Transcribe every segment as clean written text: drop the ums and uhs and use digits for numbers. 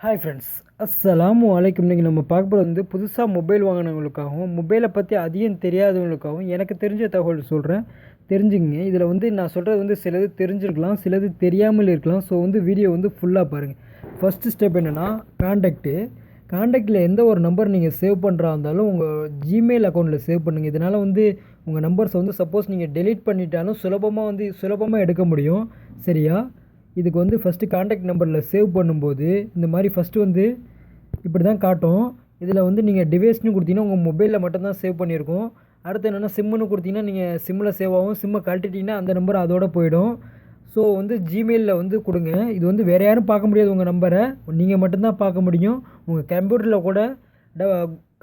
Hi friends, அஸ்ஸலாமு அலைக்கும். இன்றைக்கி நம்ம பார்க்க போகிறது வந்து புதுசாக மொபைல் வாங்கினவங்களுக்காகவும் மொபைலை பற்றி அதிகம் தெரியாதவங்களுக்காகவும் எனக்கு தெரிஞ்ச தகவல் சொல்கிறேன், தெரிஞ்சுங்க. இதில் வந்து நான் சொல்கிறது வந்து சிலது தெரிஞ்சிருக்கலாம், சிலது தெரியாமல் இருக்கலாம். ஸோ வந்து வீடியோ வந்து ஃபுல்லாக பாருங்கள். ஃபஸ்ட்டு ஸ்டெப் என்னென்னா காண்டாக்டில் எந்த ஒரு நம்பர் நீங்கள் சேவ் பண்ணுறா இருந்தாலும் உங்கள் ஜிமெயில் அக்கௌண்ட்டில் சேவ் பண்ணுங்கள். இதனால் வந்து உங்கள் நம்பர்ஸை வந்து சப்போஸ் நீங்கள் டெலீட் பண்ணிட்டாலும் சுலபமாக எடுக்க முடியும். சரியா? இதுக்கு வந்து ஃபஸ்ட்டு காண்டாக்ட் நம்பரில் சேவ் பண்ணும்போது இந்த மாதிரி ஃபஸ்ட்டு வந்து இப்படி தான் காட்டும். இதில் வந்து நீங்கள் டிவைஸ்னு கொடுத்தீங்கன்னா உங்கள் மொபைலில் மட்டும்தான் சேவ் பண்ணியிருக்கோம். அடுத்து என்னென்னா சிம்முன்னு கொடுத்தீங்கன்னா நீங்கள் சிம்மில் சேவ் ஆகும். சிம்மை கழட்டிட்டிங்கன்னா அந்த நம்பர் அதோடு போயிடும். ஸோ வந்து ஜிமெயிலில் வந்து கொடுங்க. இது வந்து வேறு யாரும் பார்க்க முடியாது, உங்கள் நம்பரை நீங்கள் மட்டும்தான் பார்க்க முடியும். உங்கள் கம்ப்யூட்டரில் கூட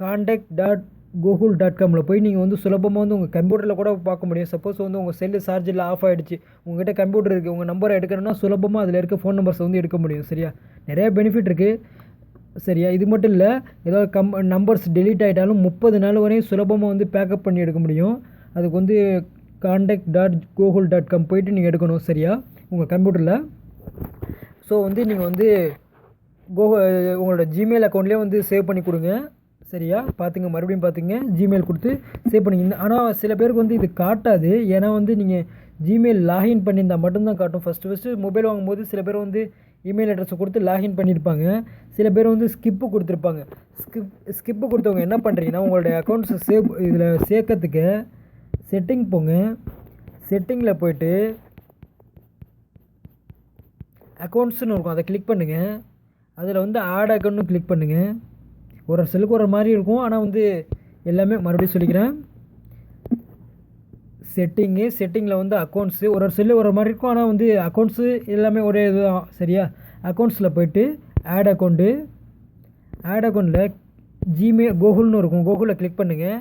contact.google.comல போய் நீங்கள் வந்து சுலபமாக வந்து உங்கள் கம்ப்யூட்டரில் கூட பார்க்க முடியும். சப்போஸ் வந்து உங்கள் செல்லு சார்ஜில் ஆஃப் ஆகிடுச்சு, உங்கள்கிட்ட கம்ப்யூட்டர் இருக்குது, உங்கள் நம்பரை எடுக்கணும்னா சுலபமாக அதில் இருக்க ஃபோன் நம்பர்ஸை வந்து எடுக்க முடியும். சரியா? நிறையா பெனிஃபிட் இருக்குது. சரியா? இது மட்டும் இல்லை, ஏதாவது நம்பர்ஸ் டெலீட் ஆகிட்டாலும் 30 நாள் வரையும் சுலபமாக வந்து பேக்கப் பண்ணி எடுக்க முடியும். அதுக்கு வந்து contact.google.com போய்ட்டு நீங்கள் எடுக்கணும். சரியா? உங்கள் கம்ப்யூட்டரில். ஸோ வந்து நீங்கள் வந்து உங்களோட ஜிமெயில் அக்கௌண்ட்லேயே வந்து சேவ் பண்ணி கொடுங்க. சரியா? மறுபடியும் பார்த்துங்க, ஜிமெயில் கொடுத்து சேவ் பண்ணிங்க. ஆனால் சில பேருக்கு வந்து இது காட்டாது. ஏன்னா வந்து நீங்கள் ஜிமெயில் லாகின் பண்ணியிருந்தால் மட்டும்தான் காட்டும். ஃபஸ்ட்டு மொபைல் வாங்கும்போது சில பேர் வந்து இமெயில் அட்ரஸை கொடுத்து லாகின் பண்ணியிருப்பாங்க. சில பேர் வந்து ஸ்கிப்பு கொடுத்துருப்பாங்க. ஸ்கிப்பு கொடுத்தவங்க என்ன பண்ணுறீங்கன்னா, உங்களுடைய அக்கௌண்ட்ஸை இதில் சேர்க்கறதுக்கு செட்டிங் போங்க. செட்டிங்கில் போய்ட்டு அக்கௌண்ட்ஸ்னு இருக்கும், அதை கிளிக் பண்ணுங்கள். அதில் வந்து ஆட் அக்கௌண்ட்னு கிளிக் பண்ணுங்கள். ஒரு செல்லுக்கு ஒரு மாதிரி இருக்கும், ஆனால் வந்து எல்லாமே மறுபடியும் சொல்லிக்கிறேன். செட்டிங்கில் வந்து அக்கௌண்ட்ஸு ஒரு செல்லு ஒரு மாதிரி இருக்கும், ஆனால் வந்து அக்கௌண்ட்ஸு எல்லாமே ஒரே இது தான். சரியா? அக்கௌண்ட்ஸில் போய்ட்டு ஆட் அக்கௌண்ட்டில் ஜிமெயில் கூகுள்னு இருக்கும், கூகுளில் கிளிக் பண்ணுங்கள்.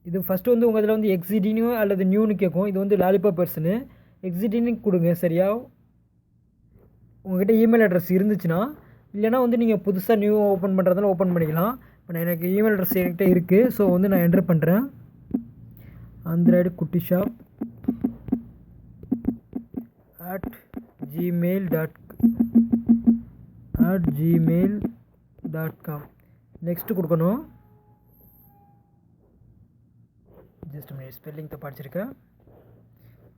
இது ஃபஸ்ட்டு வந்து உங்கள் இதில் வந்து எக்ஸிடினியோ அல்லது நியூன்னு கேட்கும். இது வந்து லாலிபாப் பெர்சனு எக்ஸிடின்னு கொடுங்க. சரியா? உங்கள்கிட்ட இமெயில் அட்ரஸ் இருந்துச்சுன்னா, இல்லைனா வந்து நீங்கள் புதுசாக நியூ ஓப்பன் பண்ணுறதால ஓப்பன் பண்ணிக்கலாம். இப்போ எனக்கு இமெயில் அட்ரஸ் என்கிட்ட இருக்குது. ஸோ வந்து நான் என்ட்ரு பண்ணுறேன். Android Kutti shop @gmail.com next கொடுக்கணும். ஜஸ்ட் ஸ்பெல்லிங் தான் படிச்சிருக்கேன்.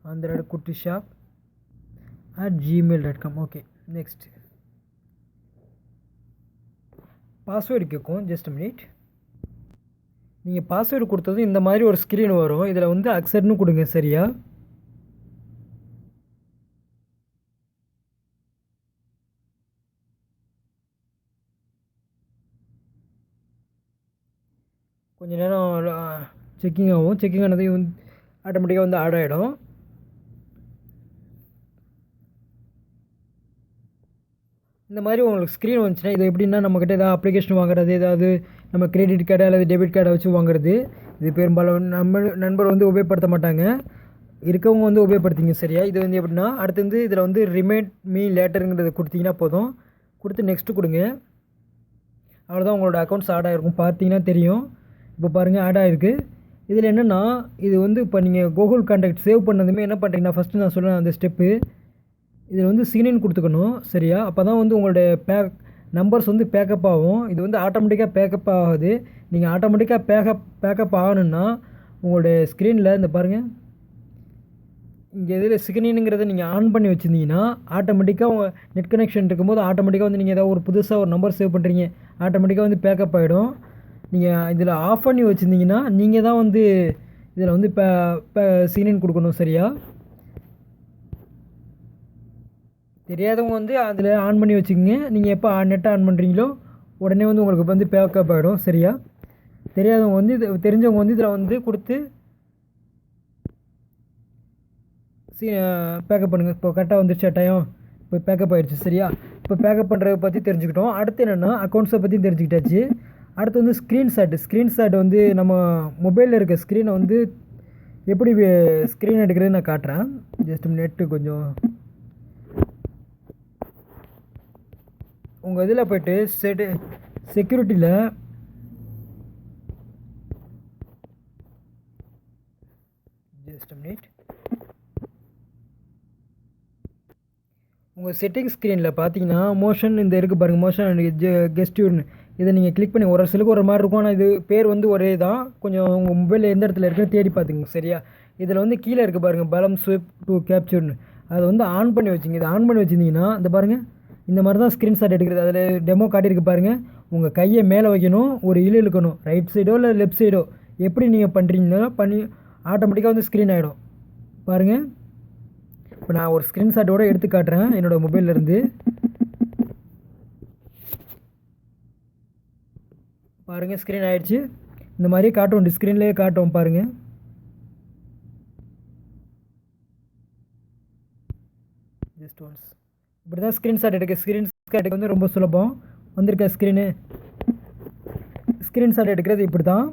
Android Kutti shop @gmail.com. Okay, next password கேட்கும். Just minute. நீங்கள் பாஸ்வேர்டு கொடுத்ததும் இந்த மாதிரி ஒரு ஸ்க்ரீன் வரும். இதில் வந்து அக்செப்ட்னு கொடுங்க. சரியா? கொஞ்சம் நேரம் செக்கிங் ஆகும். செக்கிங் ஆனதையும் வந்து ஆட்டோமேட்டிக்காக வந்து ஆட் ஆகிடும். இந்த மாதிரி உங்களுக்கு ஸ்க்ரீன் வந்துச்சுன்னா, இது எப்படின்னா நம்மக்கிட்ட ஏதாவது அப்ளிகேஷன் வாங்குறது, ஏதாவது நம்ம கிரெடிட் கார்டு அல்லது டெபிட் கார்டை வச்சு வாங்குறது, இது பெரும்பாலும் நண்பர் வந்து உபயோகப்படுத்த மாட்டாங்க. இருக்கவங்க வந்து உபயோகப்படுத்திங்க. சரியா? இது வந்து எப்படின்னா, அடுத்து வந்து இதில் வந்து ரிமைண்ட் மீ லேட்டருங்கிறத கொடுத்தீங்கன்னா போதும். கொடுத்து நெக்ஸ்ட்டு கொடுங்க. அவ்வளோதான், உங்களோட அக்கௌண்ட்ஸ் ஆட் ஆகிருக்கும். பார்த்தீங்கன்னா தெரியும். இப்போ பாருங்கள், ஆட் ஆகிருக்கு. இதில் என்னென்னா, இது வந்து இப்போ நீங்கள் கூகுள் கான்டாக்ட் சேவ் பண்ணதுமே என்ன பண்ணுறீங்கன்னா, ஃபஸ்ட்டு நான் சொல்கிறேன் அந்த ஸ்டெப்பு. இதில் வந்து சீனின்னு கொடுத்துக்கணும். சரியா? அப்போ தான் வந்து உங்களுடைய நம்பர்ஸ் வந்து பேக்கப் ஆகும். இது வந்து ஆட்டோமேட்டிக்காக பேக்கப் ஆகாது. நீங்கள் ஆட்டோமேட்டிக்காக பேக்கப் ஆகணுன்னா உங்களுடைய ஸ்க்ரீனில் இந்த பாருங்கள், இங்கே இதில் சிக்னினுங்கிறத நீங்கள் ஆன் பண்ணி வச்சுருந்தீங்கன்னா ஆட்டோமேட்டிக்காக உங்கள் நெட் கனெக்ஷன் இருக்கும்போது ஆட்டோமேட்டிக்காக வந்து நீங்கள் ஏதாவது ஒரு புதுசாக ஒரு நம்பர் சேவ் பண்ணுறீங்க, ஆட்டோமேட்டிக்காக வந்து பேக்கப் ஆகிடும். நீங்கள் இதில் ஆஃப் பண்ணி வச்சுருந்தீங்கன்னா நீங்கள் தான் வந்து இதில் வந்து சிக்னின் கொடுக்கணும். சரியா? தெரியாதவங்க வந்து அதில் ஆன் பண்ணி வச்சுக்கோங்க. நீங்கள் எப்போ நெட்டை ஆன் பண்ணுறீங்களோ உடனே வந்து உங்களுக்கு வந்து பேக்கப் ஆகிடும். சரியா? தெரியாதவங்க வந்து தெரிஞ்சவங்க வந்து இதில் வந்து கொடுத்து பேக்கப் பண்ணுங்கள். இப்போ கரெக்டாக வந்துருச்சு டைம். இப்போ பேக்கப் ஆகிடுச்சு. சரியா? இப்போ பேக்கப் பண்ணுறத பற்றி தெரிஞ்சுக்கிட்டோம். அடுத்து என்னென்னா, அக்கௌண்ட்ஸை பற்றி தெரிஞ்சுக்கிட்டாச்சு. அடுத்து வந்து ஸ்க்ரீன்ஷாட் வந்து நம்ம மொபைலில் இருக்க ஸ்க்ரீனை வந்து எப்படி ஸ்க்ரீன் எடுக்கிறதுன்னு நான் காட்டுறேன். ஜஸ்ட் நெட்டு கொஞ்சம் உங்கள் இதில் போய்ட்டு செக்யூரிட்டியில் ஜஸ்ட் மினிட் உங்கள் செட்டிங் ஸ்க்ரீனில் பார்த்தீங்கன்னா மோஷன் இந்த இருக்குது பாருங்கள், மோஷன் அண்ட் கெஸ்டியூர்னு இதை நீங்கள் கிளிக் பண்ணி ஒரு சிலருக்கு ஒரு மாதிரி இருக்கும். ஆனால் இது பேர் வந்து ஒரே தான். கொஞ்சம் உங்கள் மொபைலில் எந்த இடத்துல இருக்குன்னு தேடி பார்த்துங்க சரியா. இதில் வந்து கீழே இருக்குது பாருங்கள் பலம் ஸ்விப் டு கேப்சர்னு, அதை வந்து ஆன் பண்ணி வச்சுங்க. இதை ஆன் பண்ணி வச்சுருந்தீங்கன்னா இந்த பாருங்கள் இந்த மாதிரி தான் ஸ்க்ரீன்ஷாட் எடுக்கிறது. அதில் டெமோ காட்டியிருக்கு பாருங்கள். உங்கள் கையை மேலே வைக்கணும், ஒரு இழுக்கணும், ரைட் சைடோ இல்லை லெஃப்ட் சைடோ எப்படி நீங்கள் பண்ணுறீங்கன்னா பண்ணி ஆட்டோமேட்டிக்காக வந்து ஸ்க்ரீன் ஆகிடும் பாருங்கள். இப்போ நான் ஒரு ஸ்க்ரீன்ஷாட்டோடு எடுத்து காட்டுறேன் என்னோடய மொபைல்லேருந்து. பாருங்கள் ஸ்க்ரீன் ஆகிடுச்சு. இந்த மாதிரி காட்டும், ஸ்க்ரீன்லேயே காட்டும் பாருங்கள். ஜஸ்ட் ஒன்ஸ் இப்படி தான் ஸ்க்ரீன்ஷாட் ஸ்க்ரீன்ஷாட் வந்து ரொம்ப சுலபம். வந்திருக்க ஸ்க்ரீன்ஷாட் எடுக்கிறது இப்படி தான்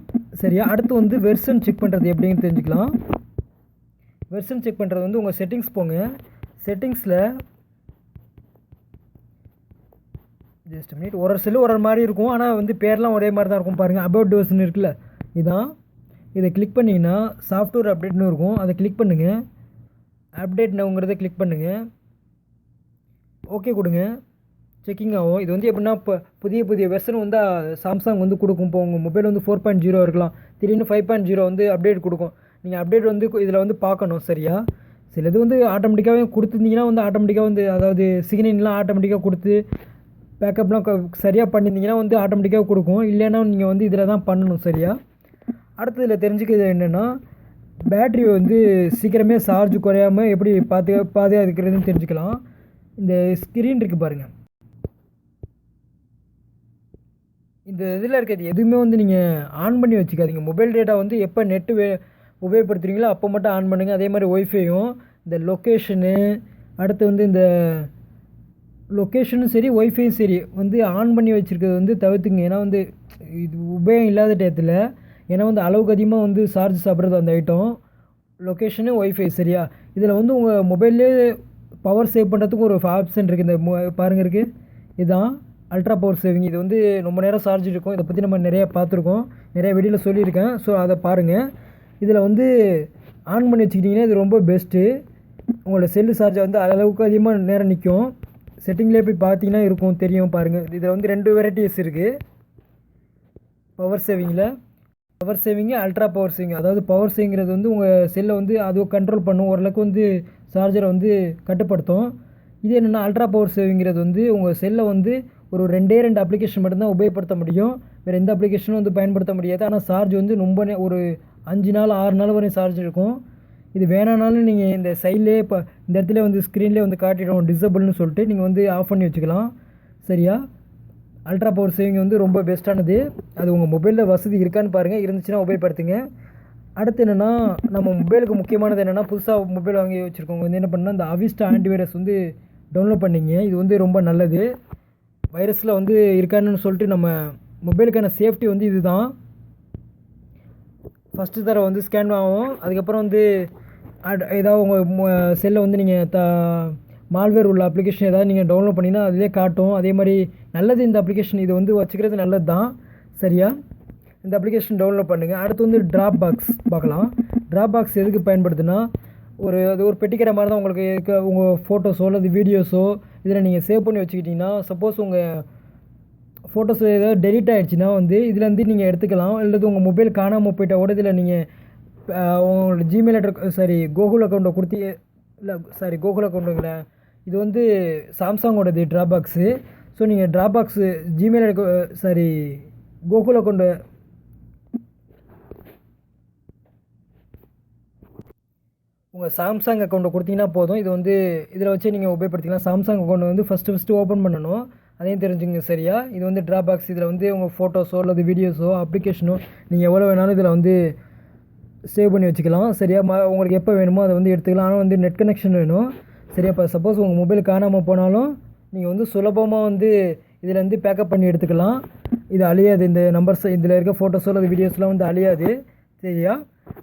சரியா. அடுத்து வந்து வெர்ஷன் செக் பண்ணுறது எப்படின்னு தெரிஞ்சுக்கலாம். வெர்ஷன் செக் பண்ணுறது வந்து உங்கள் செட்டிங்ஸ் போங்க. செட்டிங்ஸில் ஜஸ்ட் மினிட், ஒரு செல்லு ஒரு மாதிரி இருக்கும். ஆனால் வந்து பேர்லாம் ஒரே மாதிரி தான் இருக்கும் பாருங்கள். அபவுட் வெர்ஷன் இருக்குல்ல, இதான். இதை கிளிக் பண்ணிங்கன்னா சாஃப்ட்வேர் அப்டேட்னு இருக்கும், அதை கிளிக் பண்ணுங்கள். அப்டேட் நவுங்கிறத கிளிக் பண்ணுங்கள், ஓகே கொடுங்க, செக்கிங் ஆகும். இது வந்து எப்படின்னா இப்போ புதிய வெர்ஷன் வந்து சாம்சங் வந்து கொடுக்கும். இப்போ உங்கள் மொபைல் வந்து 4.0 இருக்கலாம், திடீர்னு 5.0 வந்து அப்டேட் கொடுக்கும். நீங்கள் அப்டேட் வந்து இதில் வந்து பார்க்கணும் சரியா. சில இது வந்து ஆட்டோமேட்டிக்காகவே கொடுத்துருந்தீங்கன்னா வந்து ஆட்டோமேட்டிக்காக வந்து அதாவது சிக்னல்லாம் ஆட்டோமேட்டிக்காக கொடுத்து பேக்கப்லாம் சரியாக பண்ணியிருந்தீங்கன்னா வந்து ஆட்டோமேட்டிக்காக கொடுக்கும். இல்லைன்னா நீங்கள் வந்து இதில் தான் பண்ணணும் சரியா. அடுத்து இதில் தெரிஞ்சுக்கிறது என்னென்னா பேட்ரி வந்து சீக்கிரமே சார்ஜ் குறையாமல் எப்படி பாதுகாக்கிறதுன்னு தெரிஞ்சுக்கலாம். இந்த ஸ்க்ரீன் இருக்குது பாருங்கள், இந்த இதில் இருக்கிறது எதுவுமே வந்து நீங்கள் ஆன் பண்ணி வச்சுக்காதீங்க. மொபைல் டேட்டா வந்து எப்போ நெட்டு உபயோகப்படுத்துகிறீங்களோ அப்போ மட்டும் ஆன் பண்ணுங்கள். அதே மாதிரி ஒய்ஃபையும் இந்த லொக்கேஷனு, அடுத்து வந்து இந்த லொக்கேஷனும் சரி ஒய்ஃபையும் சரி வந்து ஆன் பண்ணி வச்சுருக்கிறது வந்து தவிர்த்துங்க. ஏன்னா வந்து இது உபயோகம் இல்லாத டயத்தில், ஏன்னா வந்து அளவுக்கு அதிகமாக வந்து சார்ஜ் சாப்பிட்றது அந்த ஐட்டம் லொக்கேஷனு ஒய்ஃபை சரியா. இதில் வந்து உங்கள் மொபைல்லே பவர் சேவ் பண்ணுறதுக்கு ஒரு ஆப்ஷன் இருக்குது. இந்த பாருங்கள் இருக்குது, இதுதான் அல்ட்ரா பவர் சேவிங். இது வந்து ரொம்ப நேரம் சார்ஜ் இருக்கும். இதை பற்றி நம்ம நிறையா பார்த்துருக்கோம், நிறைய வீடியோவில் சொல்லியிருக்கேன். ஸோ அதை பாருங்கள். இதில் வந்து ஆன் பண்ணி வச்சுக்கிட்டிங்கன்னா இது ரொம்ப பெஸ்ட்டு. உங்களோட செல்லு சார்ஜை வந்து அளவுக்கு அதிகமாக நேரம் நிற்கும். செட்டிங்லேயே போய் பார்த்தீங்கன்னா இருக்கும், தெரியும் பாருங்கள். இதில் வந்து 2 வெரைட்டிஸ் இருக்குது பவர் சேவிங்கில். Power saving, ultra power saving. அதாவது பவர் சேவிங்கிறது வந்து உங்கள் செல்லை வந்து அது கண்ட்ரோல் பண்ணும், ஓரளவுக்கு வந்து சார்ஜரை வந்து கட்டுப்படுத்தும். இது என்னென்னா அல்ட்ரா பவர் சேவிங்கிறது வந்து உங்கள் செல்லை வந்து ஒரு 2 அப்ளிகேஷன் மட்டும்தான் உபயோகப்படுத்த முடியும், வேறு எந்த அப்ளிகேஷனும் வந்து பயன்படுத்த முடியாது. ஆனால் சார்ஜ் வந்து ரொம்ப ஒரு 5 நாள் 6 நாள் வரையும் சார்ஜ் இருக்கும். இது வேணானாலும் நீங்கள் இந்த சைட்லேயே இப்போ இந்த இடத்துல வந்து ஸ்க்ரீன்லேயே வந்து காட்டிடும் டிசபிள்னு சொல்லிட்டு, நீங்கள் வந்து ஆஃப் பண்ணி வச்சுக்கலாம் சரியா. அல்ட்ரா பவர் சேவிங் வந்து ரொம்ப பெஸ்ட்டானது. அது உங்கள் மொபைலில் வசதி இருக்கான்னு பாருங்கள், இருந்துச்சுன்னா உபயோகப்படுத்துங்க. அடுத்து என்னென்னா நம்ம மொபைலுக்கு முக்கியமானது என்னென்னா, புதுசாக மொபைல் வாங்கி வச்சுருக்கவங்க வந்து என்ன பண்ணால் இந்த அவிஸ்டா ஆன்டிவைரஸ் வந்து டவுன்லோட் பண்ணிங்க. இது வந்து ரொம்ப நல்லது. வைரஸில் வந்து இருக்கான்னு சொல்லிட்டு நம்ம மொபைலுக்கான சேஃப்டி வந்து இது தான். ஃபஸ்ட்டு தடவை வந்து ஸ்கேன் ஆகும். அதுக்கப்புறம் வந்து ஏதாவது உங்கள் செல்லை வந்து நீங்கள் மால்வேர் உள்ள அப்ளிகேஷன் ஏதாவது நீங்கள் டவுன்லோட் பண்ணிங்கன்னா அதிலே காட்டும். அதே மாதிரி நல்லது இந்த அப்ளிகேஷன், இது வந்து வச்சுக்கிறது நல்லது தான் சரியா. இந்த அப்ளிகேஷன் டவுன்லோட் பண்ணுங்கள். அடுத்து வந்து ட்ராப் பாக்ஸ் பார்க்கலாம். ட்ராப் பாக்ஸ் எதுக்கு பயன்படுதுன்னா, அது ஒரு பெட்டிக்கிற மாதிரி தான். உங்களுக்கு உங்கள் ஃபோட்டோஸோ அல்லது வீடியோஸோ இதில் நீங்கள் சேவ் பண்ணி வச்சுக்கிட்டிங்கன்னா, சப்போஸ் உங்கள் ஃபோட்டோஸ் ஏதாவது டெலிட் ஆகிடுச்சின்னா வந்து இதில் வந்து நீங்கள் எடுத்துக்கலாம். அல்லது உங்கள் மொபைல் காணாமல் போயிட்டால் கூட இதில் நீங்கள் உங்களோட ஜிமெயில் கூகுள் அக்கௌண்ட்டை கொடுத்து கூகுள் அக்கௌண்ட்டுங்கள இது வந்து சாம்சங்கோடது ட்ராப் பாக்ஸு. ஸோ நீங்கள் drop box Gmail Google account உங்கள் சாம்சங் அக்கௌண்ட்டை கொடுத்தீங்கன்னா போதும். இது வந்து இதில் வச்சு நீங்கள் உபயோகப்படுத்திக்கலாம். சாம்சங் அக்கௌண்ட்டை வந்து ஃபஸ்ட்டு ஓப்பன் பண்ணணும், அதையும் தெரிஞ்சுங்க சரியா. இது வந்து ட்ராப் பாக்ஸ். இதில் வந்து உங்கள் ஃபோட்டோஸோ அல்லது வீடியோஸோ அப்ளிகேஷனோ நீங்கள் எவ்வளோ வேணாலும் இதில் வந்து சேவ் பண்ணி வச்சுக்கலாம் சரியா. உங்களுக்கு எப்போ வேணுமோ அதை வந்து எடுத்துக்கலாம். ஆனால் வந்து நெட் கனெக்ஷன் வேணும் சரியா. இப்போ சப்போஸ் உங்கள் மொபைல் காணாமல் போனாலும் நீங்கள் வந்து சுலபமாக வந்து இதில் வந்து பேக்கப் பண்ணி எடுத்துக்கலாம். இது அழியாது. இந்த நம்பர்ஸ் இதில் இருக்க ஃபோட்டோஸோ அல்லது வீடியோஸ்லாம் வந்து அழியாது சரியா.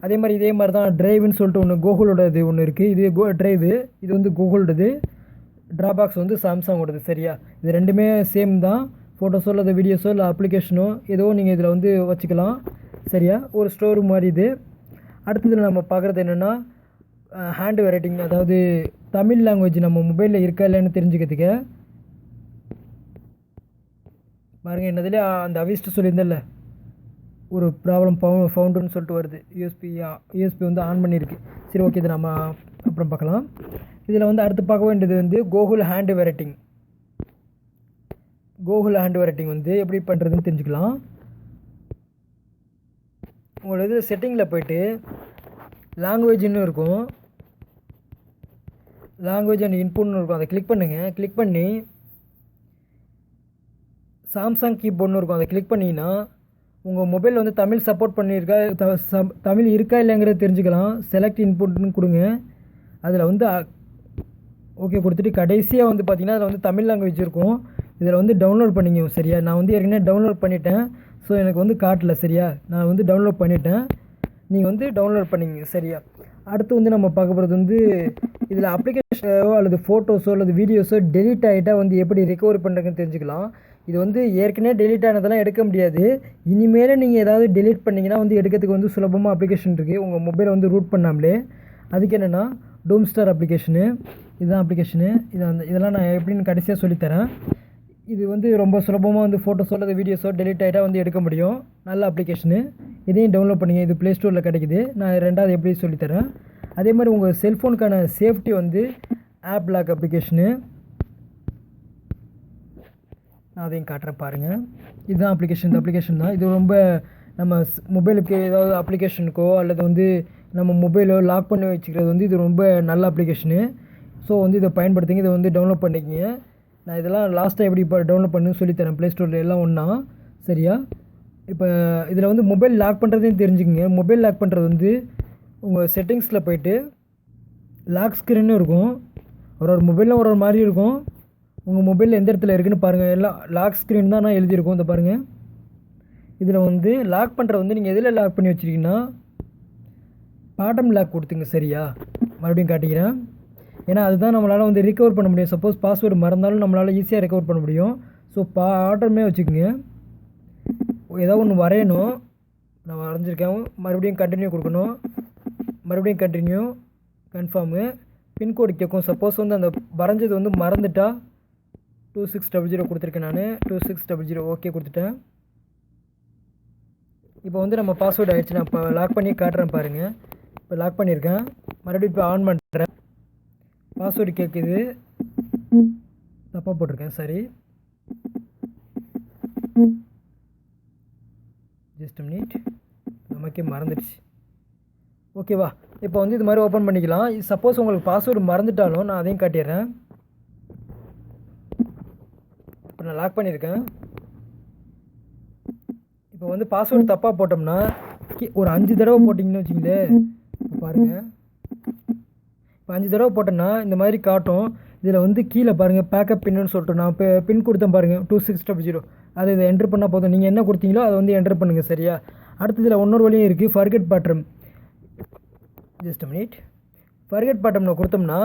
அதே மாதிரி தான் ட்ரைவ்னு சொல்லிட்டு ஒன்று கூகுளோடது ஒன்று இருக்குது. இது ட்ரைவு, இது வந்து கூகுளோடது. ட்ராப் பாக்ஸ் வந்து சாம்சங்கோடது சரியா. இது ரெண்டுமே சேம் தான். ஃபோட்டோஸோ அல்லது வீடியோஸோ இல்லை அப்ளிகேஷனோ ஏதோ நீங்கள் இதில் வந்து வச்சுக்கலாம் சரியா. ஒரு ஸ்டோர் மாதிரி இது. அடுத்ததில் நம்ம பார்க்குறது என்னென்னா ஹேண்ட் ரைட்டிங், அதாவது தமிழ் லாங்குவேஜ் நம்ம மொபைலில் இருக்கா இல்லைன்னு தெரிஞ்சுக்கிறதுக்கு பாருங்கள், என்னதுல அந்த அவிஸ்ட்டு சொல்லியிருந்தேன்ல, ஒரு ப்ராப்ளம் ஃபவுண்டுன்னு சொல்லிட்டு வருது. யூஎஸ்பி வந்து ஆன் பண்ணியிருக்கு. சரி, ஓகே, இது நம்ம அப்புறம் பார்க்கலாம். இதில் வந்து அடுத்து பார்க்க வேண்டியது வந்து Google hand writing. Google hand writing வந்து எப்படி பண்ணுறதுன்னு தெரிஞ்சுக்கலாம். உங்களோட இது செட்டிங்கில் போய்ட்டு லாங்குவேஜ்னு இருக்கும், லாங்குவேஜ் அண்ட் இன்புட்னு இருக்கும், அதை கிளிக் பண்ணுங்கள். கிளிக் பண்ணி சாம்சங் கீபோர்டுன்னு இருக்கும், அதை கிளிக் பண்ணிங்கன்னா உங்கள் மொபைலில் வந்து தமிழ் சப்போர்ட் பண்ணியிருக்கா, தமிழ் இருக்கா இல்லைங்கிறத தெரிஞ்சுக்கலாம். செலக்ட் இன்புட்னு கொடுங்க. அதில் வந்து ஓகே கொடுத்துட்டு கடைசியாக வந்து பார்த்திங்கன்னா அதில் வந்து தமிழ் லாங்குவேஜ் இருக்கும். இதில் வந்து டவுன்லோட் பண்ணிங்க. சரியா, நான் வந்து ஏற்கனவே டவுன்லோட் பண்ணிட்டேன். ஸோ எனக்கு வந்து காட்டல. சரியா, நான் வந்து டவுன்லோட் பண்ணிட்டேன், நீங்கள் வந்து டவுன்லோட் பண்ணிங்க. சரியா, அடுத்து வந்து நம்ம பார்க்க போகிறது வந்து இதில் அப்ளிகேஷனோ அல்லது ஃபோட்டோஸோ அல்லது வீடியோஸோ டெலீட் ஆகிட்டால் வந்து எப்படி ரெக்கவரி பண்ணுறதுன்னு தெரிஞ்சுக்கலாம். இது வந்து ஏற்கனவே டெலீட் ஆனதெல்லாம் எடுக்க முடியாது. இனிமேல் நீங்கள் ஏதாவது டெலீட் பண்ணிங்கன்னா வந்து எடுக்கிறதுக்கு வந்து சுலபமாக அப்ளிகேஷன் இருக்குது, உங்கள் மொபைலை வந்து ரூட் பண்ணாமலே. அதுக்கு என்னென்னா டூம்ஸ்டார் அப்ளிகேஷனு, இதுதான் அப்ளிகேஷனு. இதெல்லாம் நான் எப்படின்னு கடைசியாக சொல்லித்தரேன். இது வந்து ரொம்ப சுலபமாக வந்து ஃபோட்டோஸோ அல்லது வீடியோஸோ டெலீட் ஆகிட்டால் வந்து எடுக்க முடியும். நல்ல அப்ளிகேஷனு, இதையும் டவுன்லோட் பண்ணிங்க. இது ப்ளே ஸ்டோரில் கிடைக்குது. நான் ரெண்டாவது எப்படி சொல்லித்தரேன். அதே மாதிரி உங்கள் செல்ஃபோனுக்கான சேஃப்டி வந்து ஆப் லாக் அப்ளிகேஷனு, நான் அதையும் காட்டுறேன் பாருங்கள். இதுதான் அப்ளிகேஷன். இந்த அப்ளிகேஷன் தான் இது ரொம்ப நம்ம மொபைலுக்கு ஏதாவது அப்ளிகேஷனுக்கோ அல்லது வந்து நம்ம மொபைலோ லாக் பண்ணி வச்சுக்கிறது வந்து இது ரொம்ப நல்ல அப்ளிகேஷனு. ஸோ வந்து இதை பயன்படுத்துங்க, இதை வந்து டவுன்லோட் பண்ணிக்கிங்க. நான் இதெல்லாம் லாஸ்ட்டாக எப்படி இப்போ டவுன்லோட் பண்ணி சொல்லித்தரேன், ப்ளே ஸ்டோரில் எல்லாம் ஒன்றா. சரியா, இப்போ இதில் வந்து மொபைல் லாக் பண்ணுறதையும் தெரிஞ்சுக்கங்க. மொபைல் லாக் பண்ணுறது வந்து உங்கள் செட்டிங்ஸில் போய்ட்டு லாக் ஸ்க்ரீன்னு இருக்கும். ஒரு மொபைலில் ஒரு மாதிரி இருக்கும். உங்கள் மொபைலில் எந்த இடத்துல இருக்குதுன்னு பாருங்கள். எல்லாம் லாக் ஸ்க்ரீன் தான் நான் எழுதியிருக்கோம். இந்த பாருங்கள், இதில் வந்து லாக் பண்ணுறது வந்து நீங்கள் எதில் லாக் பண்ணி வச்சுருக்கீங்கன்னா பாட்டம் லாக் கொடுத்துங்க. சரியா, மறுபடியும் காட்டிக்கிறேன். ஏன்னா அதுதான் நம்மளால் வந்து ரிகவர் பண்ண முடியும். சப்போஸ் பாஸ்வேர்டு மறந்தாலும் நம்மளால் ஈஸியாக ரெக்கவர் பண்ண முடியும். ஸோ பாட்டமே வச்சுக்கோங்க. ஏதோ ஒன்று வரையணும், நான் வரைஞ்சிருக்கேன். மறுபடியும் கண்டினியூ கொடுக்கணும், மறுபடியும் கண்டினியூ, கன்ஃபார்மு. பின்கோடு கேட்கும். சப்போஸ் வந்து அந்த வரைஞ்சது வந்து மறந்துட்டா 2600 கொடுத்துருக்கேன் நான். 2600 ஓகே கொடுத்துட்டேன். இப்போ வந்து நம்ம பாஸ்வேர்டு ஆகிடுச்சு. நான் இப்போ லாக் பண்ணி காட்டுறேன் பாருங்கள். இப்போ லாக் பண்ணியிருக்கேன். மறுபடியும் இப்போ ஆன் பண்ணுறேன். பாஸ்வேர்டு கேட்குது, தப்பாக போட்டிருக்கேன். சரி, ஜஸ்ட் மினிட், நமக்கே மறந்துடுச்சு. ஓகேவா, இப்போ வந்து இது மாதிரி ஓப்பன் பண்ணிக்கலாம். சப்போஸ் உங்களுக்கு பாஸ்வேர்டு மறந்துட்டாலும் நான் அதையும் காட்டிடுறேன். இப்போ நான் லாக் பண்ணியிருக்கேன். இப்போ வந்து பாஸ்வேர்டு தப்பாக போட்டோம்னா ஒரு 5 தடவை போட்டிங்கன்னு வச்சிங்களேன். இப்போ பாருங்கள், இப்போ 5 தடவை போட்டோன்னா இந்த மாதிரி காட்டும். இதில் வந்து கீழே பாருங்கள் பேக்கப் பின்னு சொல்லிட்டு நான் இப்போ பின் கொடுத்தேன் பாருங்கள் 2600. அதை இதை என்ட்ரு பண்ணால் போதும். நீங்கள் என்ன கொடுத்தீங்களோ அதை வந்து என்ட்ரு பண்ணுங்கள். சரியா, அடுத்து இதில் இன்னொரு வழியும் இருக்குது, forget button. Just minute, forget பாட்டம்னு கொடுத்தோம்னா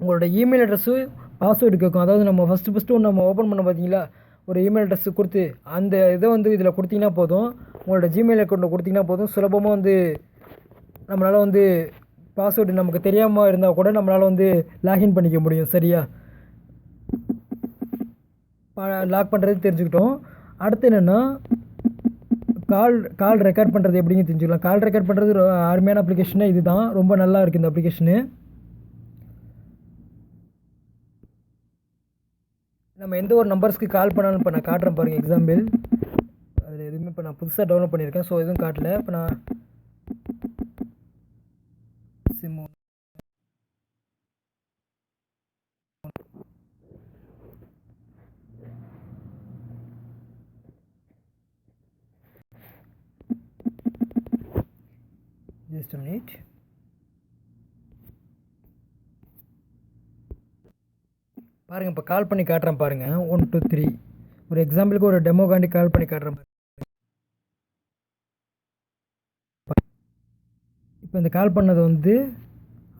உங்களோட இமெயில் அட்ரஸு பாஸ்வேர்டு கேட்கும். அதாவது நம்ம ஃபஸ்ட்டு நம்ம ஓப்பன் பண்ண பார்த்தீங்களா, ஒரு இமெயில் அட்ரஸு கொடுத்து அந்த இதை வந்து இதில் கொடுத்தீங்கன்னா போதும். உங்களோட ஜிமெயில் அக்கௌண்ட்டை கொடுத்தீங்கன்னா போதும். சுலபமாக வந்து நம்மளால் வந்து பாஸ்வேர்டு நமக்கு தெரியாமல் இருந்தால் கூட நம்மளால் வந்து லாகின் பண்ணிக்க முடியும். சரியா, லாக் பண்ணுறது தெரிஞ்சுக்கிட்டோம். அடுத்து என்னென்னா கால் ரெக்கார்ட் பண்ணுறது எப்படின்னு தெரிஞ்சுக்கலாம். கால் ரெக்கார்ட் பண்ணுறது அருமையான அப்ளிகேஷனே இது தான். ரொம்ப நல்லா இருக்குது இந்த அப்ளிகேஷனு. நம்ம எந்த ஒரு நம்பர்ஸ்க்கு கால் பண்ணாலும் இப்போ நான் காட்டுறேன் பாருங்கள். எக்ஸாம்பிள் அதில் எதுவுமே இப்போ நான் புதுசாக டவுன்லோட் பண்ணியிருக்கேன். ஸோ எதுவும் காட்டல. இப்போ நான் சிம்மு ஜஸ்ட் மினிட், பாருங்கள். இப்போ கால் பண்ணி காட்டுறேன் பாருங்கள். 1 2 3 ஒரு எக்ஸாம்பிளுக்கு ஒரு டெமோகாண்டி கால் பண்ணி காட்டுறேன். இப்போ இந்த கால் பண்ணது வந்து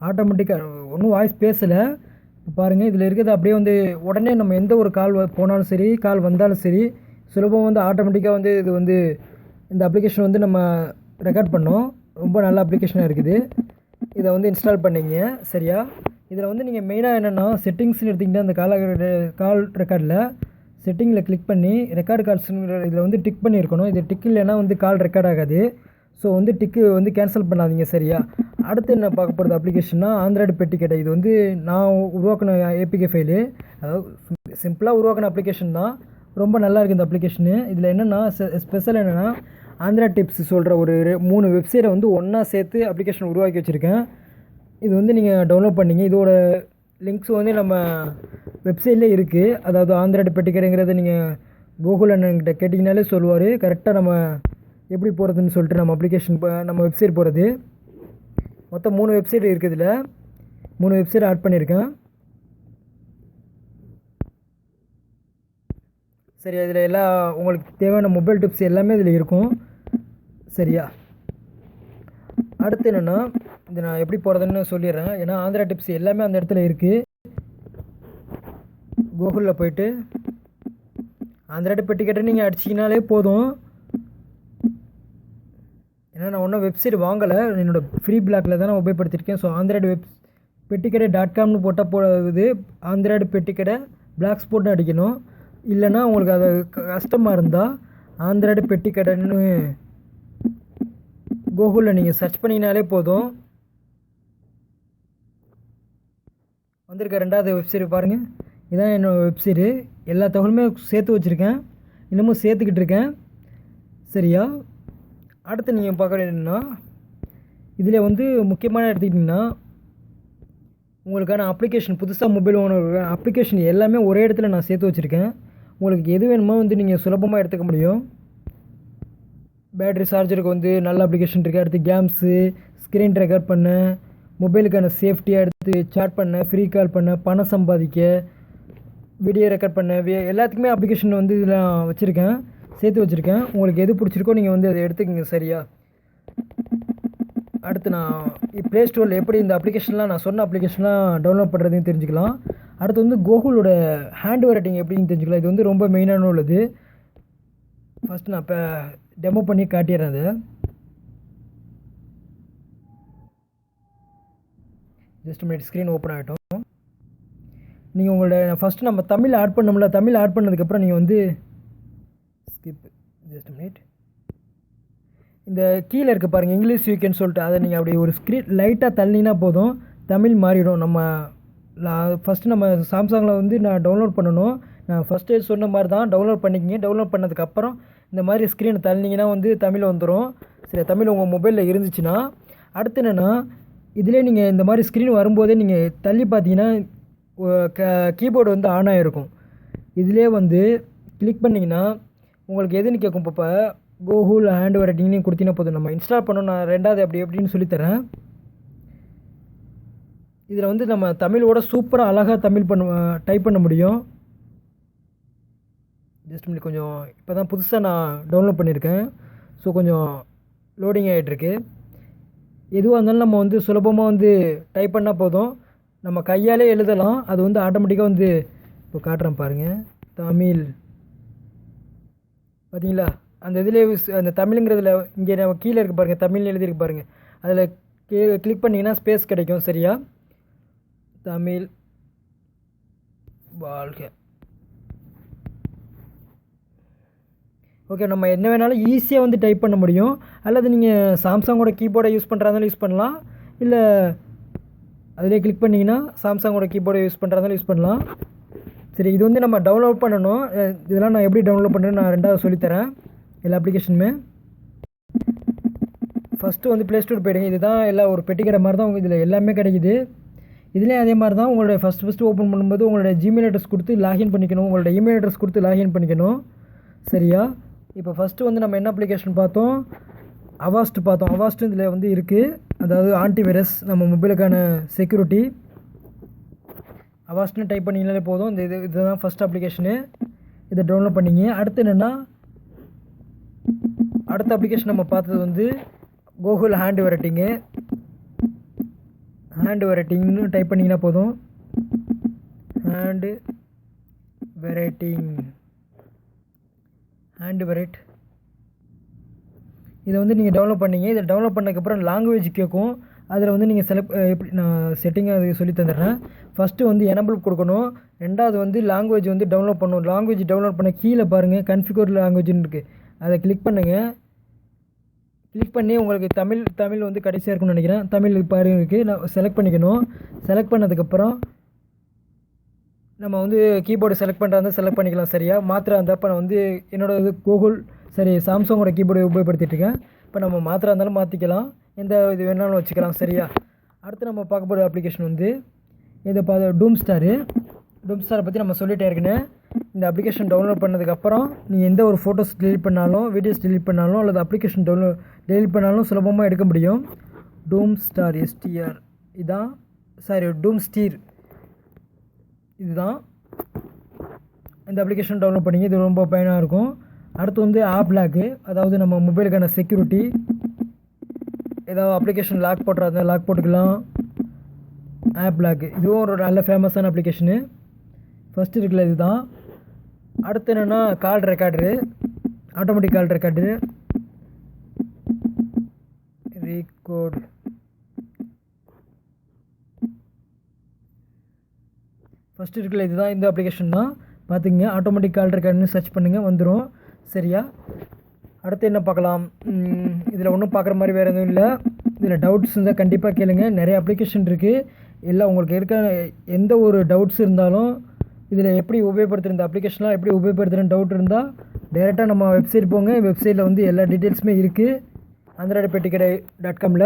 ஆட்டோமேட்டிக்காக ஒன்றும் வாய்ஸ் பேசலை. இப்போ பாருங்கள், இதில் இருக்கிறது அப்படியே வந்து உடனே நம்ம எந்த ஒரு கால் போனாலும் சரி, கால் வந்தாலும் சரி, சுலபம் வந்து ஆட்டோமேட்டிக்காக வந்து இது வந்து இந்த அப்ளிகேஷன் வந்து நம்ம ரெக்கார்ட் பண்ணோம். ரொம்ப நல்ல அப்ளிகேஷனாக இருக்குது. இதை வந்து இன்ஸ்டால் பண்ணிங்க. சரியா, இதில் வந்து நீங்கள் மெயினாக என்னென்னா செட்டிங்ஸ்னு எடுத்திங்கன்னா அந்த கால் ரெக்கார்டில் செட்டிங்கில் கிளிக் பண்ணி ரெக்கார்டு கால்ஸுங்கிற இதில் வந்து டிக் பண்ணியிருக்கணும். இது டிக் இல்லைன்னா வந்து கால் ரெக்கார்ட் ஆகாது. ஸோ வந்து டிக்கு வந்து கேன்சல் பண்ணாதீங்க சரியா. அடுத்து என்ன பார்க்க போகிறது அப்ளிகேஷன்னா ஆண்ட்ராய்டு பெட்டி கடை. இது வந்து நான் உருவாக்கின ஏபிகே ஃபைலு, அதாவது சிம்பிளாக உருவாக்கின அப்ளிகேஷன் தான். ரொம்ப நல்லா இருக்குது இந்த அப்ளிகேஷனு. இதில் என்னென்னா ஸ்பெஷல் என்னென்னா ஆண்ட்ராய்டு டிப்ஸ் சொல்கிற ஒரு 3 வெப்சைட்டை வந்து ஒன்றா சேர்த்து அப்ளிகேஷன் உருவாக்கி வச்சுருக்கேன். இது வந்து நீங்கள் டவுன்லோட் பண்ணிங்க. இதோட லிங்க்ஸ் வந்து நம்ம வெப்சைட்லேயே இருக்குது. அதாவது ஆண்ட்ராய்டு பெட்டி கடைங்கிறத நீங்கள் கூகுள் அண்ணன்கிட்ட கேட்டிங்கனாலே சொல்லுவார் கரெக்டாக நம்ம எப்படி போகிறதுன்னு சொல்லிட்டு நம்ம அப்ளிகேஷன் நம்ம வெப்சைட் போகிறது. மொத்தம் 3 வெப்சைட் இருக்குது. இதில் 3 வெப்சைட் ஆட் பண்ணியிருக்கேன் சரியா. இதில் எல்லா உங்களுக்கு தேவையான மொபைல் டிப்ஸ் எல்லாமே இதில் இருக்கும் சரியா. அடுத்து என்னென்னா இது நான் எப்படி போகிறதுன்னு சொல்லிடுறேன். ஏன்னா ஆந்திரா டிப்ஸ் எல்லாமே அந்த இடத்துல இருக்குது. கூகுளில் போய்ட்டு ஆண்ட்ராய்டு பெட்டி கடை நீங்கள் அடிச்சிங்கனாலே போதும். ஏன்னா நான் ஒன்றும் வெப்சைட் வாங்கலை, என்னோடய ஃப்ரீ பிளாக்கில் தான் நான் உபயோகப்படுத்தியிருக்கேன். ஸோ ஆண்ட்ராய்டு பெட்டிக்கடை .com போட்டால் போடுறது ஆண்ட்ராய்டு பெட்டிக்கடை பிளாக் ஸ்பாட்னு அடிக்கணும். இல்லைன்னா உங்களுக்கு அது கஷ்டமாக இருந்தால் ஆண்ட்ராய்டு பெட்டிக்கடைன்னு கூகுளில் நீங்கள் சர்ச் பண்ணிங்கனாலே போதும். வந்திருக்க 2வது வெப்சைட் பாருங்கள். இதுதான் என்னோடய வெப்சைட்டு. எல்லா தகவலுமே சேர்த்து வச்சுருக்கேன், இன்னமும் சேர்த்துக்கிட்டு இருக்கேன் சரியா. அடுத்து நீங்கள் பார்க்க என்னென்னா இதில் வந்து முக்கியமான எடுத்துக்கிட்டிங்கன்னா உங்களுக்கான அப்ளிகேஷன் புதுசாக மொபைல் ஓனர் அப்ளிகேஷன் எல்லாமே ஒரே இடத்துல நான் சேர்த்து வச்சுருக்கேன். உங்களுக்கு எது வேணுமோ வந்து நீங்கள் சுலபமாக எடுத்துக்க முடியும். பேட்ரி சார்ஜருக்கு வந்து நல்ல அப்ளிகேஷன் இருக்குது. அடுத்து கேம்ஸு, ஸ்க்ரீன் ரெக்கார்ட் பண்ண, மொபைலுக்கான சேஃப்டியாக எடுத்து சாட் பண்ண, ஃப்ரீ கால் பண்ண, பணம் சம்பாதிக்க, வீடியோ ரெக்கார்ட் பண்ண, எல்லாத்துக்குமே அப்ளிகேஷன் வந்து இதில் நான் வச்சுருக்கேன், சேர்த்து வச்சுருக்கேன். உங்களுக்கு எது பிடிச்சிருக்கோ நீங்கள் வந்து அதை எடுத்துக்கங்க சரியா. அடுத்து நான் ப்ளே ஸ்டோரில் எப்படி இந்த அப்ளிகேஷன்லாம் நான் சொன்ன அப்ளிகேஷன்லாம் டவுன்லோட் பண்ணுறதுன்னு தெரிஞ்சுக்கலாம். அடுத்து வந்து கூகுளோட ஹேண்ட் ரைட்டிங் எப்படின்னு தெரிஞ்சுக்கலாம். இது வந்து ரொம்ப மெயினான உள்ளது. ஃபஸ்ட்டு நான் இப்போ டெமோ பண்ணி காட்டிடுறேன். அது ஜஸ்ட் மினிட் ஸ்க்ரீன் ஓப்பன் ஆகிட்டோம். நீங்கள் உங்களோட ஃபஸ்ட்டு நம்ம தமிழ் ஆட் பண்ணோம்ல, தமிழ் ஆட் பண்ணதுக்கப்புறம் நீங்கள் வந்து ஸ்கிப் ஜஸ்ட் மினிட் இந்த கீழே இருக்க பாருங்கள் இங்கிலீஷ் யூகேன்னு சொல்லிட்டு அதை நீங்கள் அப்படி ஒரு ஸ்க்ரீன் லைட்டாக தள்ளினா போதும் தமிழ் மாறிடும். நம்ம ஃபஸ்ட்டு நம்ம சாம்சங்கில் வந்து நான் டவுன்லோட் பண்ணணும். நான் ஃபஸ்ட்டு சொன்ன மாதிரி தான் டவுன்லோட் பண்ணிக்கிங்க. டவுன்லோட் பண்ணதுக்கப்புறம் இந்த மாதிரி ஸ்க்ரீனை தள்ளினீங்கன்னா வந்து தமிழ் வந்துடும் சரி. தமிழ் உங்கள் மொபைலில் இருந்துச்சுன்னா அடுத்து என்னென்னா இதிலே நீங்கள் இந்த மாதிரி ஸ்க்ரீன் வரும்போதே நீங்கள் தள்ளி பார்த்தீங்கன்னா கீபோர்டு வந்து ஆன் ஆகிருக்கும். இதிலே வந்து கிளிக் பண்ணிங்கன்னா உங்களுக்கு எதுன்னு கேட்கும். இப்போ கூகுள் ஹேண்ட் ரைட்டிங்னு கொடுத்தீங்கன்னா போதும். நம்ம இன்ஸ்டால் பண்ணணும். நான் 2வது அப்படி எப்படின்னு சொல்லித்தரேன். இதில் வந்து நம்ம தமிழோட சூப்பராக அழகாக தமிழ் டைப் பண்ண முடியும். ஜஸ்ட் மினிட் கொஞ்சம் இப்போ தான் புதுசாக நான் டவுன்லோட் பண்ணியிருக்கேன். ஸோ கொஞ்சம் லோடிங் ஆகிட்டுருக்கு. எதுவாக இருந்தாலும் நம்ம வந்து சுலபமாக வந்து டைப் பண்ணால் போதும். நம்ம கையாலே எழுதலாம். அது வந்து ஆட்டோமேட்டிக்காக வந்து இப்போ காட்டுறேன் பாருங்கள். தமிழ் பார்த்தீங்களா, அந்த இதிலே அந்த தமிழுங்கிறதுல இங்கே நம்ம கீழே இருக்கு பாருங்கள், தமிழ் எழுதியிருக்கு பாருங்கள். அதில் கிளிக் பண்ணிங்கன்னா ஸ்பேஸ் கிடைக்கும் சரியா. தமிழ் வாழ்க. ஓகே, நம்ம என்ன வேணாலும் ஈஸியாக வந்து டைப் பண்ண முடியும். அல்லது நீங்கள் சாம்சங்கோட கீபோர்டை யூஸ் பண்ணுறதாலும் யூஸ் பண்ணலாம். இல்லை அதிலே கிளிக் பண்ணிங்கன்னா சாம்சங்கோட கீபோர்டை யூஸ் பண்ணுறதாலும் யூஸ் பண்ணலாம் சரி. இது வந்து நம்ம டவுன்லோட் பண்ணணும். இதெல்லாம் நான் எப்படி டவுன்லோட் பண்ணுறேன்னு நான் 2வது சொல்லித்தரேன். எல்லா அப்ளிகேஷனுமே ஃபஸ்ட்டு வந்து ப்ளே ஸ்டோர் போய்டுங்க. இதுதான் எல்லாம் ஒரு பெட்டி கடை மாதிரி தான் உங்களுக்கு இதில் எல்லாமே கிடைக்குது. இதுலேயும் அதே மாதிரி தான் உங்களுடைய ஃபஸ்ட்டு ஓப்பன் பண்ணும்போது உங்களுடைய ஜிமெயில் அட்ரஸ் கொடுத்து லாகின் பண்ணிக்கணும். உங்களோட இமெயில் அட்ரஸ் கொடுத்து லாகின் பண்ணிக்கணும் சரியா. இப்போ ஃபஸ்ட்டு வந்து நம்ம என்ன அப்ளிகேஷன் பார்த்தோம், அவாஸ்ட் பார்த்தோம். அவாஸ்ட்டு இதில் வந்து இருக்குது, அதாவது ஆன்டிவைரஸ், நம்ம மொபைலுக்கான செக்யூரிட்டி. அவாஸ்ட்னு டைப் பண்ணிங்கனாலே போதும். இதுதான் ஃபஸ்ட் அப்ளிகேஷனு. இதை டவுன்லோட் பண்ணிங்க. அடுத்து என்னென்னா அடுத்த அப்ளிகேஷன் நம்ம பார்த்தது வந்து கூகுள் ஹேண்ட் ரைட்டிங்கு. ஹேண்ட் ரைட்டிங்னு டைப் பண்ணிங்கன்னா போதும். ஹேண்ட் ரைட்டிங் இதை வந்து நீங்கள் டவுன்லோட் பண்ணிங்க. இதை டவுன்லோட் பண்ணதுக்கப்புறம் லாங்குவேஜ் கேட்கும். அதில் வந்து நீங்கள் எப்படி நான் செட்டிங்காக அது சொல்லி தந்துடுறேன். ஃபஸ்ட்டு வந்து எனபிள் கொடுக்கணும். ரெண்டாவது வந்து லாங்குவேஜ் வந்து டவுன்லோட் பண்ணணும். லாங்குவேஜ் டவுன்லோட் பண்ண கீழே பாருங்கள் கன்ஃபிகர் லாங்குவேஜ்னு இருக்குது. அதை கிளிக் பண்ணுங்கள். கிளிக் பண்ணி உங்களுக்கு தமிழ் வந்து கடைசியாக இருக்கும்னு நினைக்கிறேன். தமிழ் பாருங்க இருக்குது. நான் செலக்ட் பண்ணிக்கணும். செலக்ட் பண்ணதுக்கப்புறம் நம்ம வந்து கீபோர்டு செலக்ட் பண்ணுறதா செலக்ட் பண்ணிக்கலாம். சரியா மாத்திரா இருந்தால் இப்போ நான் வந்து என்னோடய இது சாம்சங்கோட கீபோர்டு உபயோகப்படுத்திட்டுருக்கேன். இப்போ நம்ம மாத்திரா இருந்தாலும் மாற்றிக்கலாம். எந்த இது வேணாலும் வச்சுக்கலாம். சரியா அடுத்து நம்ம பார்க்க போகிற அப்ளிகேஷன் வந்து இதை டூம் ஸ்டாரை பற்றி நம்ம சொல்லிகிட்டே இருக்கேன். இந்த அப்ளிகேஷன் டவுன்லோட் பண்ணதுக்கப்புறம் நீங்கள் எந்த ஒரு ஃபோட்டோஸ் டெலிட் பண்ணாலும் வீடியோஸ் டெலிட் பண்ணாலும் அல்லது அப்ளிகேஷன் டெலிட் பண்ணாலும் சுலபமாக எடுக்க முடியும். டூம் ஸ்டார் STR இதுதான் டூம் ஸ்டீர் இதுதான். இந்த அப்ளிகேஷன் டவுன்லோட் பண்ணிங்க. இது ரொம்ப பயனாக இருக்கும். அடுத்து வந்து ஆப் லாக்கு, அதாவது நம்ம மொபைலுக்கான செக்யூரிட்டி. ஏதாவது அப்ளிகேஷன் லாக் போட்டுறாங்க லாக் போட்டுக்கலாம். ஆப் லாக்கு இதுவும் ஒரு நல்ல ஃபேமஸான அப்ளிகேஷனு. ஃபஸ்ட்டு இருக்குல்ல இதுதான். அடுத்து என்னென்னா கால் ரெக்கார்டரு, ஆட்டோமேட்டிக் கால் ரெக்கார்டரு ரீகோட். ஃபஸ்ட்டு இருக்குல்ல இதுதான். இந்த அப்ளிகேஷன் தான் பார்த்துங்க. ஆட்டோமேட்டிக் கால் ரெக்கார்டுன்னு சர்ச் பண்ணுங்கள் வந்துடும். சரியா அடுத்து என்ன பார்க்கலாம். இதில் ஒன்றும் பார்க்குற மாதிரி வேறு எதுவும் இல்லை. இதில் டவுட்ஸ் இருந்தால் கண்டிப்பாக கேளுங்க. நிறைய அப்ளிகேஷன் இருக்குது. எல்லாம் உங்களுக்கு இருக்க எந்த ஒரு டவுட்ஸ் இருந்தாலும் இதில் எப்படி உபயோகப்படுத்துகிற இந்த அப்ளிகேஷன்லாம் எப்படி உபயோகப்படுத்துகிறேன்னு டவுட் இருந்தால் டைரெக்டாக நம்ம வெப்சைட் போங்க. வெப்சைட்டில் வந்து எல்லா டீட்டெயில்ஸுமே இருக்குது. androidpettikadai.comல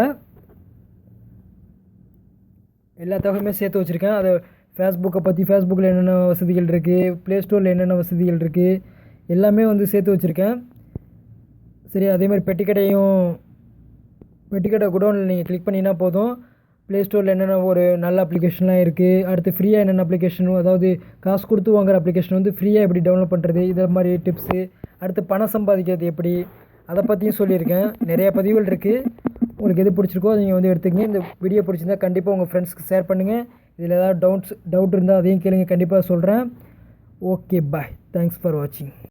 எல்லா தகவலுமே சேர்த்து வச்சுருக்கேன். அதை ஃபேஸ்புக்கை பற்றி ஃபேஸ்புக்கில் என்னென்ன வசதிகள் இருக்குது, ப்ளே ஸ்டோரில் என்னென்ன வசதிகள் இருக்குது எல்லாமே வந்து சேர்த்து வச்சுருக்கேன். சரி அதே மாதிரி பெட்டிக்கடை குடோனில் நீங்கள் கிளிக் பண்ணிங்கன்னா போதும். ப்ளே ஸ்டோரில் என்னென்ன ஒரு நல்ல அப்ளிகேஷன்லாம் இருக்குது. அடுத்து ஃப்ரீயாக என்னென்ன அப்ளிகேஷன், அதாவது காசு கொடுத்து வாங்குற அப்ளிகேஷன் வந்து ஃப்ரீயாக எப்படி டவுன்லோட் பண்ணுறது, இதை மாதிரி டிப்ஸு. அடுத்து பணம் சம்பாதிக்கிறது எப்படி, அதை பற்றியும் சொல்லியிருக்கேன். நிறையா பதிவுகள் இருக்குது. உங்களுக்கு எது பிடிச்சிருக்கோ அதை நீங்கள் வந்து எடுத்துக்கங்க. இந்த வீடியோ பிடிச்சிருந்தால் கண்டிப்பாக உங்கள் ஃப்ரெண்ட்ஸ்க்கு ஷேர் பண்ணுங்கள். இதில் ஏதாவது டவுட் இருந்தால் அதையும் கேளுங்க, கண்டிப்பாக சொல்கிறேன். ஓகே பாய், தேங்க்ஸ் ஃபார் வாட்சிங்.